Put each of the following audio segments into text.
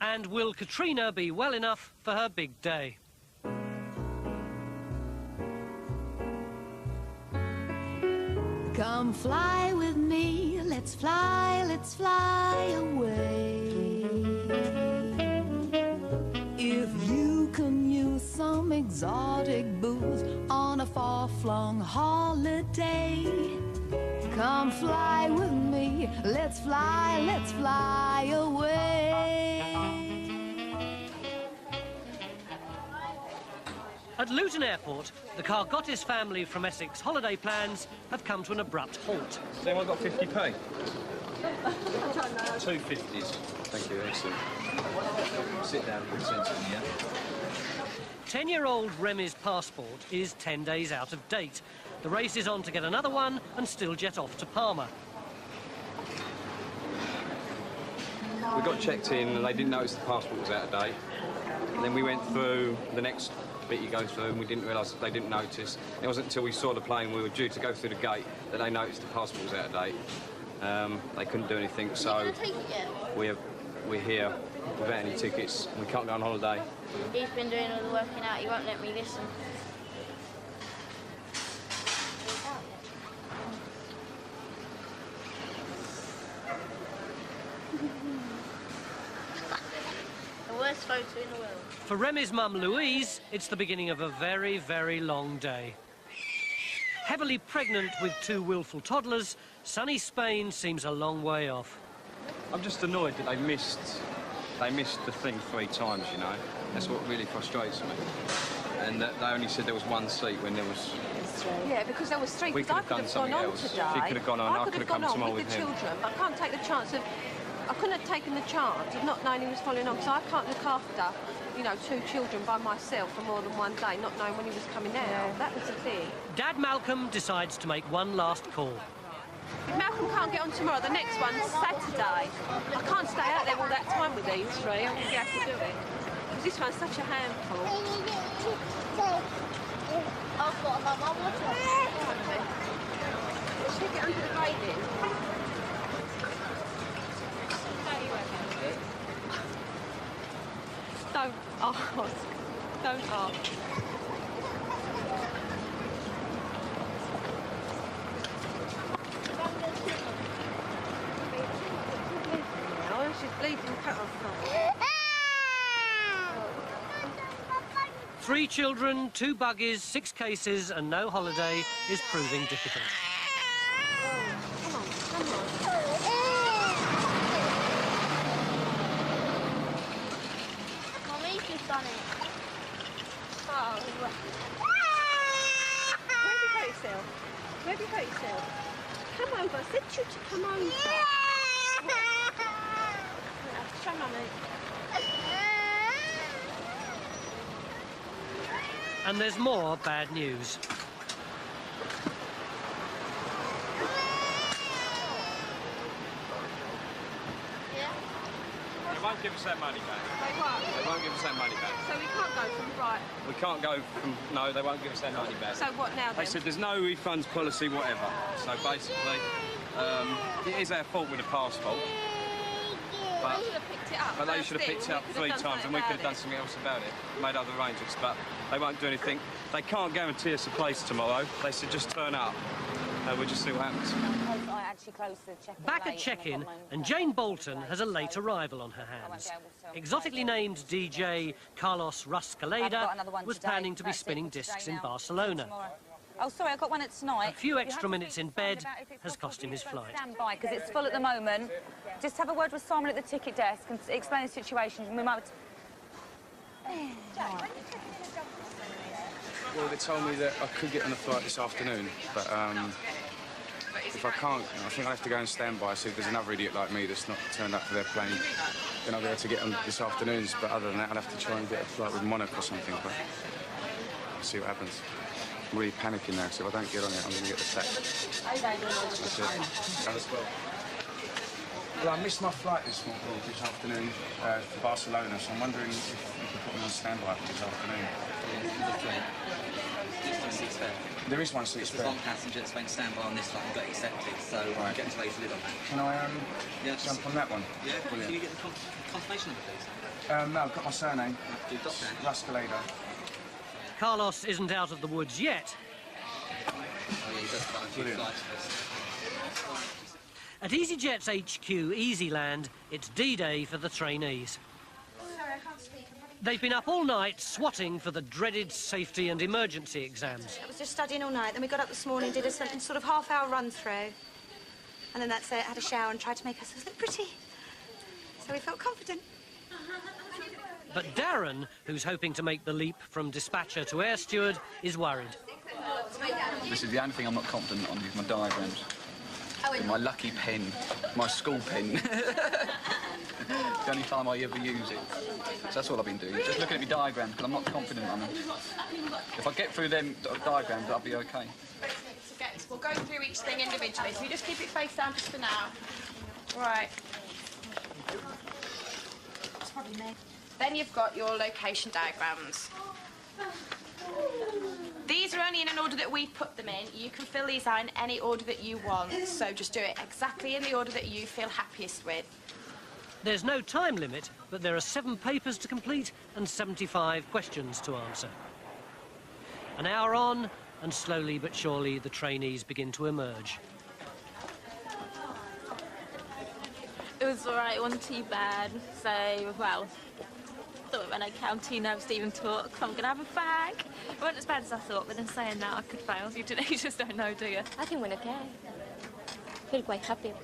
And will Katrina be well enough for her big day? Come fly with me, let's fly away. If you can use some exotic booze on a far-flung holiday, come fly with me, let's fly away. At Luton Airport, the Cargottis family from Essex holiday plans have come to an abrupt halt. Has anyone got 50p? 2 50s. Thank you, excellent. Sit down, good sense in here. 10-year-old Remy's passport is 10 days out of date. The race is on to get another one and still jet off to Palma. We got checked in and they didn't notice the passport was out of date. And then we went through the next bit you go through and we didn't realise that they didn't notice. It wasn't until we saw the plane, we were due to go through the gate, that they noticed the passport was out of date. They couldn't do anything, so we're here without any tickets. We can't go on holiday. He's been doing all the working out, he won't let me listen. The worst photo in the world. For Remy's mum, Louise, it's the beginning of a very, very long day. Heavily pregnant with 2 willful toddlers, sunny Spain seems a long way off. I'm just annoyed that they missed the thing 3 times, you know. That's what really frustrates me. And that they only said there was 1 seat when there was... Yeah, because there was 3. We could have done something else. She could have gone on, I could have come tomorrow with him. Children, but I can't take the chance of... I couldn't have taken the chance of not knowing he was following on, because I can't look after, you know, 2 children by myself for more than 1 day, not knowing when he was coming out. Yeah. That was the thing. Dad Malcolm decides to make one last call. If Malcolm can't get on tomorrow, the next one's Saturday. I can't stay out there all that time with these 3. I'm going to be able to do it. Because this one's such a handful. I've got my mum watching. Should we get under the grading? Don't ask. Don't ask. Oh, she's bleeding cut off. 3 children, 2 buggies, 6 cases and no holiday is proving difficult. Done it. Oh. Where have you got yourself? Where have you got yourself? Come over. I said to you to come over. Show Mummy. And there's more bad news. They won't give us that money back. They won't? They won't give us that money back. So we can't go from right. We can't go from... No, they won't give us that money back. So what now then? They said there's no refunds policy, whatever. So basically, it is our fault with the passport. But they should have picked it up. But they should have picked it up 3 times and we could have done something else about it. Made other arrangements, but they won't do anything. They can't guarantee us a place tomorrow. They said just turn up. We'll just see what happens. Back at check-in, and Jane Bolton has a late arrival on her hands. Exotically named DJ Carlos Ruscaleda was planning to be spinning discs in Barcelona. Oh, sorry, I got one at tonight. A few extra minutes in bed has cost him his flight. Stand by, because it's full at the moment. Just have a word with Simon at the ticket desk and explain the situation. We might... Well, they told me that I could get on a flight this afternoon, but if I can't, I think I'll have to go and stand by. So if there's another idiot like me that's not turned up for their plane, then I'll be able to get on this afternoon's. But other than that, I'll have to try and get a flight with Monaco or something. But we'll see what happens. I'm really panicking now, so if I don't get on it, I'm going to get the sack. That's it. Well, I missed my flight this afternoon to Barcelona, so I'm wondering if you could put me on standby for this afternoon. extra seat spare. There is one seat It's spare. one passenger that's going to stand by on this flight and got accepted, so Right. I'm getting to raise the lid on that. Can I Yeah, jump on that one? Yeah, Brilliant. can you get the confirmation number, please? No, I've got my surname. Do Dr. Ruscalado. Carlos isn't out of the woods yet. Oh, yeah, he does quite a few flights for us. At EasyJet's HQ, Easyland, it's D-Day for the trainees. They've been up all night swatting for the dreaded safety and emergency exams. I was just studying all night, then we got up this morning, did a sort of half-hour run-through, and then that's it, had a shower and tried to make ourselves look pretty. So we felt confident. But Darren, who's hoping to make the leap from dispatcher to air steward, is worried. This is the only thing I'm not confident on, is my diagrams. And my lucky pen, my school pen. The only time I ever use it. So that's all I've been doing, just looking at my diagrams, because I'm not confident on them. If I get through them diagrams, I'll be OK. We'll go through each thing individually, so you just keep it face down just for now. Right. It's probably me. Then you've got your location diagrams. These are only in an order that we put them in. You can fill these out in any order that you want, so just do it exactly in the order that you feel happiest with. There's no time limit, but there are 7 papers to complete and 75 questions to answer. An hour on, and slowly but surely the trainees begin to emerge. It was alright, it wasn't too bad. So, well, thought when I county nerves to even talk, I'm going to have a bag. It wasn't as bad as I thought, but then saying that I could fail. You just don't know, do you? I think we're okay. I feel quite happy.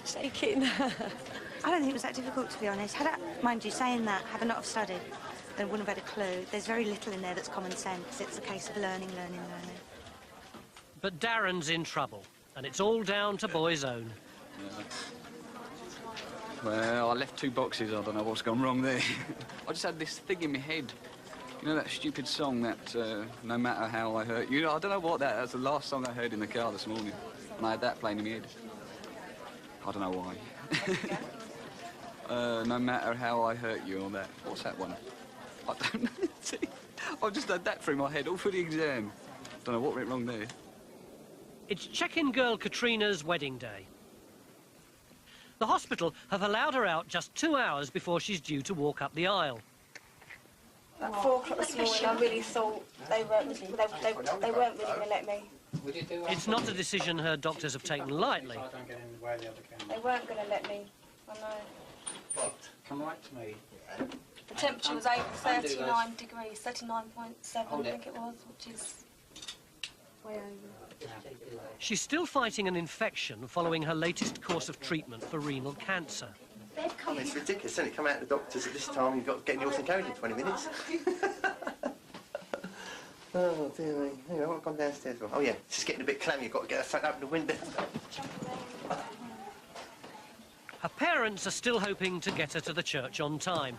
Shaking. I don't think it was that difficult, to be honest. Mind you, saying that, had I not have studied, then I wouldn't have had a clue. There's very little in there that's common sense. It's a case of learning. But Darren's in trouble, and it's all down to Boy's Own. Yeah. Well, I left 2 boxes. I don't know what's gone wrong there. I just had this thing in my head. You know that stupid song that, No Matter How I Hurt You? I don't know what that's the last song I heard in the car this morning. And I had that playing in my head. I don't know why. No matter how I hurt you, or that. What's that one? I don't know. See, I've just had that through my head all for the exam. Don't know what went wrong there. It's check-in girl Katrina's wedding day. The hospital have allowed her out just 2 hours before she's due to walk up the aisle. At 4 o'clock this morning, I really thought they weren't really going to let me. It's not a decision her doctors have taken lightly. They weren't going to let me. I know. But come right to me. The temperature was over 39 degrees, 39.7 I think it was, which is way over. She's still fighting an infection following her latest course of treatment for renal cancer. It's ridiculous, isn't it? Come out to the doctors at this time, you've got to get in yours and carried in 20 minutes. Oh, dear me. Hang on, I've gone downstairs. Oh, yeah, it's just getting a bit clammy. You've got to get her front open the window. Her parents are still hoping to get her to the church on time.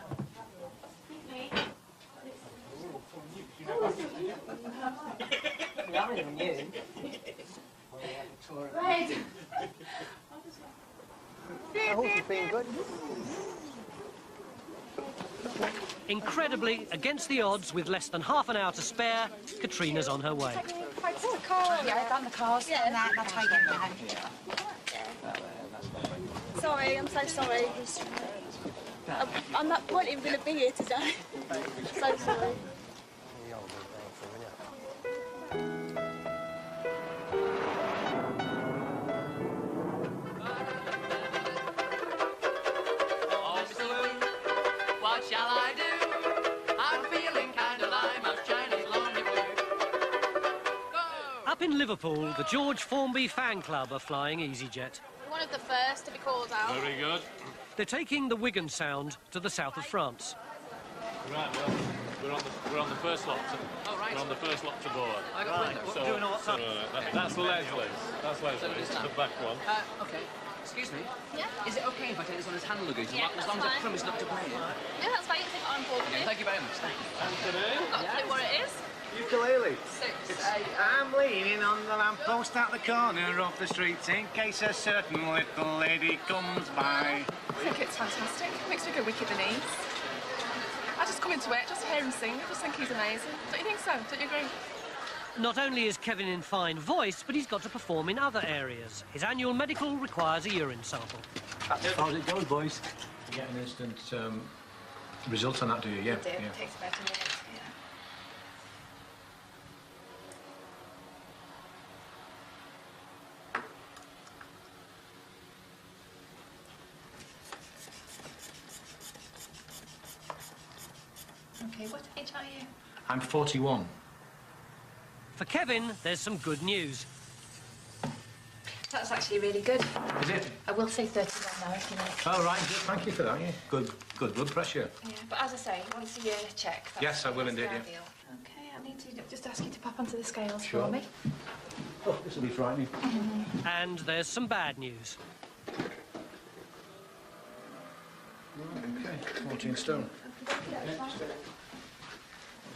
I hope you're feeling good. Incredibly, against the odds, with less than half an hour to spare, Katrina's on her way. Yeah, I've done the cars, done that, and I'll take it back. Sorry, I'm so sorry. I'm not even going to be here today. So sorry. What shall I do? I'm feeling kind of lime of Chinese lonely blue. Up in Liverpool, the George Formby fan club are flying EasyJet. One of the first to be called out. Very good. They're taking the Wigan Sound to the south of France. Right, well, we're on the first lot. Oh, right. We're on the first lot to board. I got Right, what, so, doing all so, that's Leslie's. That's Leslie's, the back one. Okay. Excuse me. Yeah? Is it okay if I take this one as hand luggage? Yeah, as long as I promise not to play it? Yeah, that's fine. You can take it on board. Okay, thank you very much. Thank you. I've got to know what it is. Ukulele. 6. I'm leaning on the lamppost at the corner of the street in case a certain little lady comes by. I think it's fantastic. Makes me go wicked beneath. I just come into it, just to hear him sing. I just think he's amazing. Don't you think so? Don't you agree? Not only is Kevin in fine voice, but he's got to perform in other areas. His annual medical requires a urine sample. How does it go, boys? You get an instant result on that, do you? Yeah. We do. It takes about a minute, yeah. Okay, what age are you? I'm 41. For Kevin, there's some good news. That's actually really good. Is it? I will say 31 now if you like. Oh, right. Good. Thank you for that. Yeah. Good blood pressure. Yeah, but as I say, once a year check. Yes, I will indeed, yeah. Ideal. Okay, I need to just ask you to pop onto the scales Sure. for me. Oh, this will be frightening. And there's some bad news. Okay, 14 stone.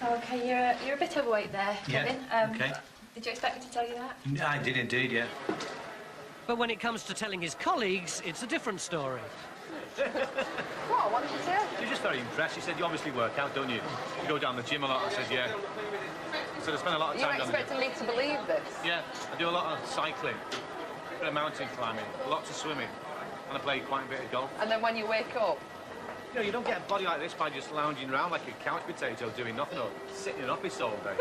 Okay, you're a bit overweight there, Yeah, Kevin. okay. Did you expect me to tell you that? I did indeed, yeah. But when it comes to telling his colleagues, it's a different story. What? What did you say? She was just very impressed. She said, you obviously work out, don't you? You go down the gym a lot. I said, yeah. So I spend a lot of You time down the gym. expecting me to believe this? Yeah, I do a lot of cycling, a bit of mountain climbing, lots of swimming, and I play quite a bit of golf. And then when you wake up, You know, you don't get a body like this by just lounging around like a couch potato doing nothing or sitting in an office all day.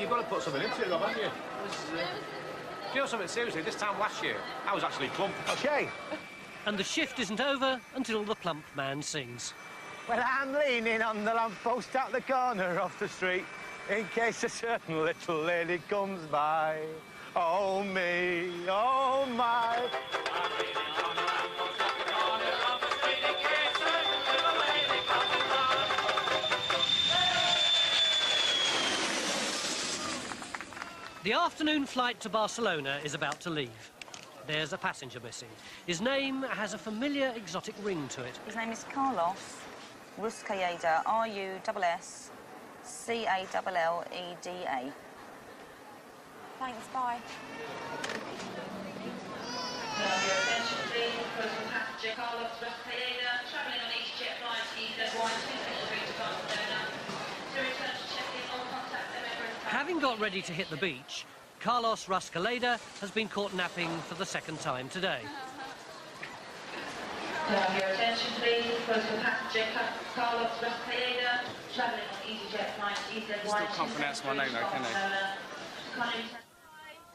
You've got to put something into it, Rob, haven't you? You know something, seriously, this time last year, I was actually plump. Okay. And the shift isn't over until the plump man sings. Well, I'm leaning on the lamppost at the corner of the street in case a certain little lady comes by. Oh, me, oh, my. The afternoon flight to Barcelona is about to leave. There's a passenger missing. His name has a familiar exotic ring to it. His name is Carlos Ruscalleda, R-U-S-S-C-A-L-L-E-D-A. Thanks, bye. Carlos Ruscalleda, travelling on EasyJet flight EZ123 to Barcelona. To return to check-in, all contact them ever. Having got ready to hit the beach, Carlos Ruscalleda has been caught napping for the second time today. Now, your attention please, personal passenger Carlos Ruscalleda, travelling on EasyJet flight EZ123 Still can't pronounce my name though, can they?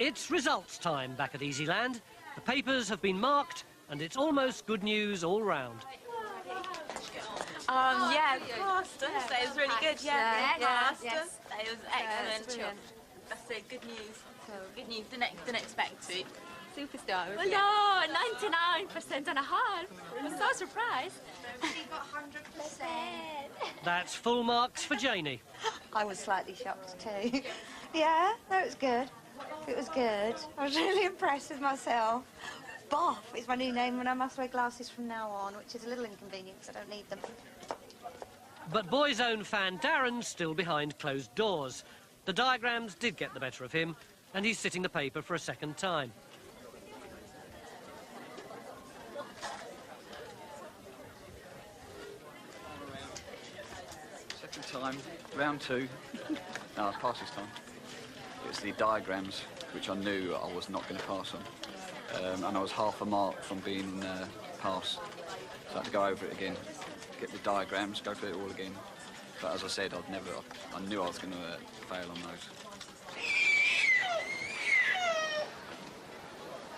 It's results time back at Easyland. The papers have been marked, and it's almost good news all round. Yeah, of course. It was really good. Yeah, Yes. It was excellent. That's it. Good news. So good news. Didn't expect it. Superstar. Well, no, 99% and a half. I'm so surprised. She got 100%. That's full marks for Janie. I was slightly shocked too. Yeah, that was good. It was good. I was really impressed with myself. Boff is my new name and I must wear glasses from now on, which is a little inconvenient because I don't need them. But boys' own fan Darren's still behind closed doors. The diagrams did get the better of him, and he's sitting the paper for a second time. Second time, round two. No, I passed this time. It was the diagrams, which I knew I was not going to pass on. And I was half a mark from being passed. So I had to go over it again, get the diagrams, go through it all again. But as I said, I knew I was going to fail on those.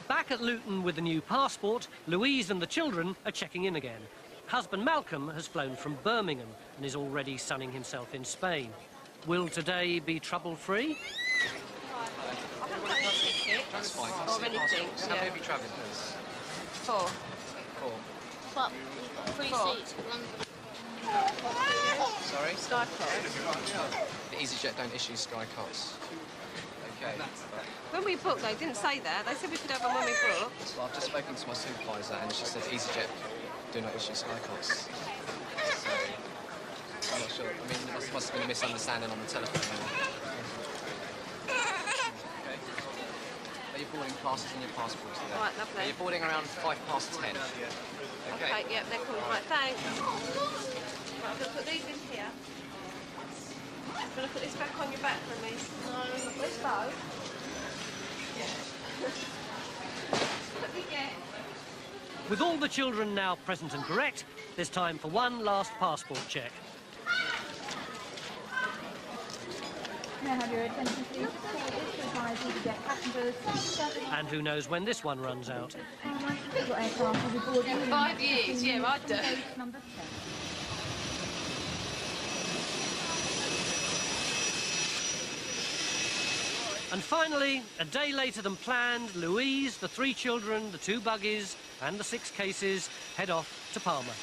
Back at Luton with the new passport, Louise and the children are checking in again. Husband Malcolm has flown from Birmingham and is already sunning himself in Spain. Will today be trouble-free? That's fine. Or anything, How many have you travelling? 4. 4. But free seats. Sorry? Sky Cards. The EasyJet don't issue Sky Cards. Okay. When we booked, they didn't say that. They said we could have them when we booked. Well, I've just spoken to my supervisor and she said EasyJet do not issue Sky Cards. So, I'm not sure. I mean, there must have been a misunderstanding on the telephone. Okay. Are your boarding passes and your passports today? Right, lovely. You're boarding around 10:05. Okay. Okay, yep, they're cool. Right, thanks. Right, I'm going to put these in here. I'm going to put this back on your back for me. No, let's go. Let me get. With all the children now present and correct, there's time for one last passport check. May I have your attention, please? This advise you to get passengers. And who knows when this one runs out. Your aircraft will be boarding in 5 years, yeah, I do. Number 10. And finally, a day later than planned, Louise, the 3 children, the 2 buggies and the 6 cases head off to Palma.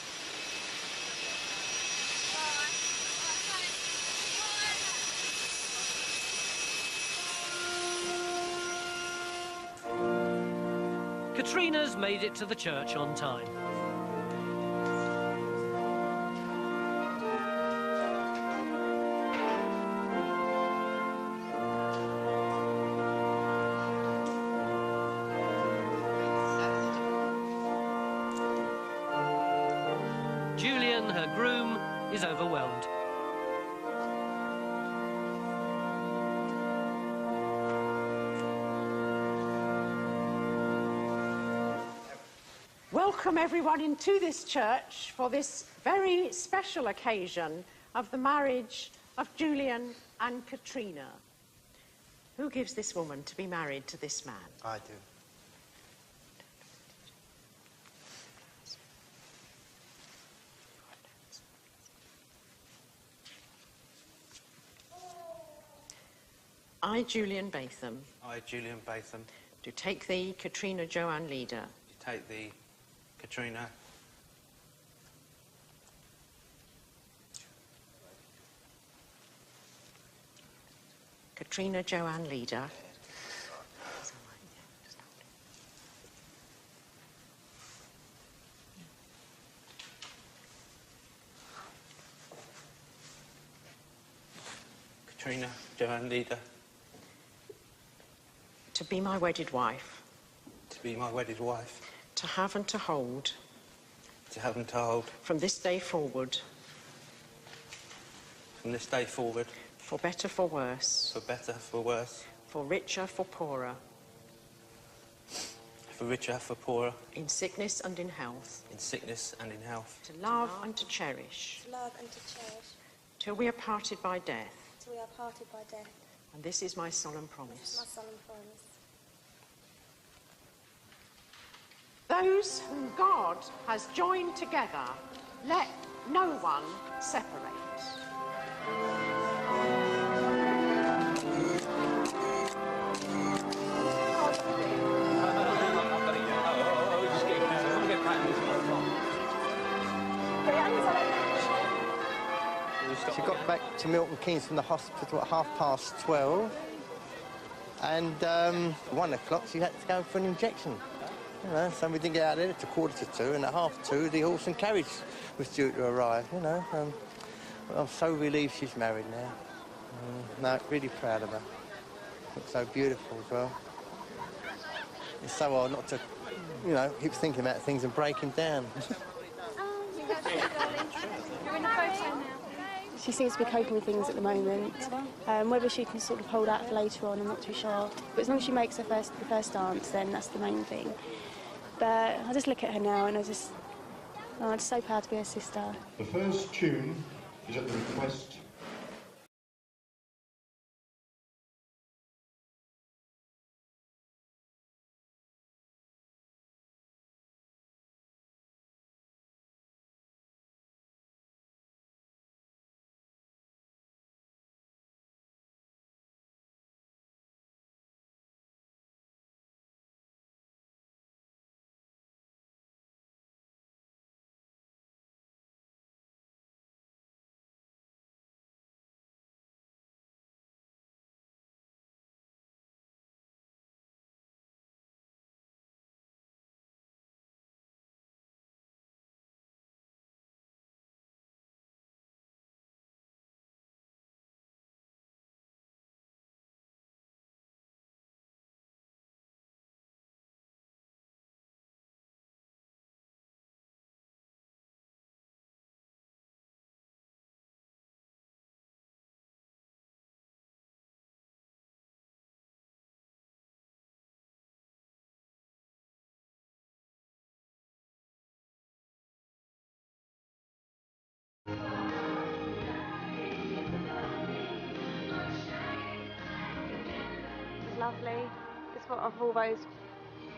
Katrina's made it to the church on time. Julian, her groom, is overwhelmed. Welcome everyone into this church for this very special occasion of the marriage of Julian and Katrina. Who gives this woman to be married to this man? I do. I, Julian Batham, I, Julian Batham, do take thee, Katrina Joanne Leader, take thee, Katrina, Katrina Joanne Leader, Katrina, Joanne Leader, to be my wedded wife, to be my wedded wife, to have and to hold, from this day forward, for better, for worse, for richer, for poorer, in sickness and in health, to love and to cherish, till we are parted by death. And this is my solemn promise. Those whom God has joined together, let no one separate. She got back to Milton Keynes from the hospital at 12:30, and 1 o'clock she had to go for an injection. You know, so we didn't get out of there till 1:45, and at 2:30 the horse and carriage was due to arrive. You know, I'm so relieved she's married now. No, really proud of her. Looks so beautiful as well. It's so hard not to, you know, keep thinking about things and breaking down. You're in the photo now. She seems to be coping with things at the moment. Whether she can sort of hold out for later on, I'm not too sure. But as long as she makes the first dance, then that's the main thing. But I just look at her now and I'm just so proud to be her sister. The first tune is at the request lovely. It's what I've always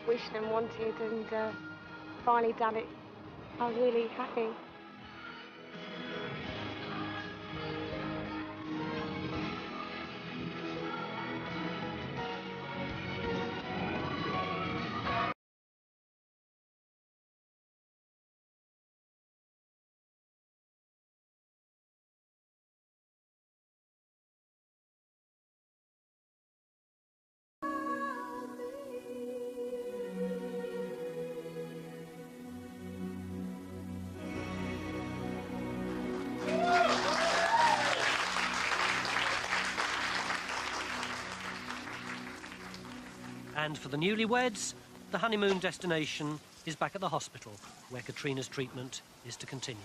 wished and wanted, and finally done it. I was really happy. And for the newlyweds, the honeymoon destination is back at the hospital, where Katrina's treatment is to continue.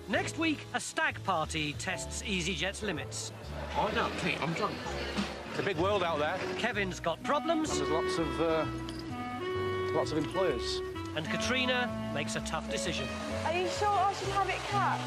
Next week, a stag party tests EasyJet's limits. I don't think I'm drunk. It's a big world out there. Kevin's got problems. There's lots of employers. And Katrina makes a tough decision. Are you sure I should have it cut?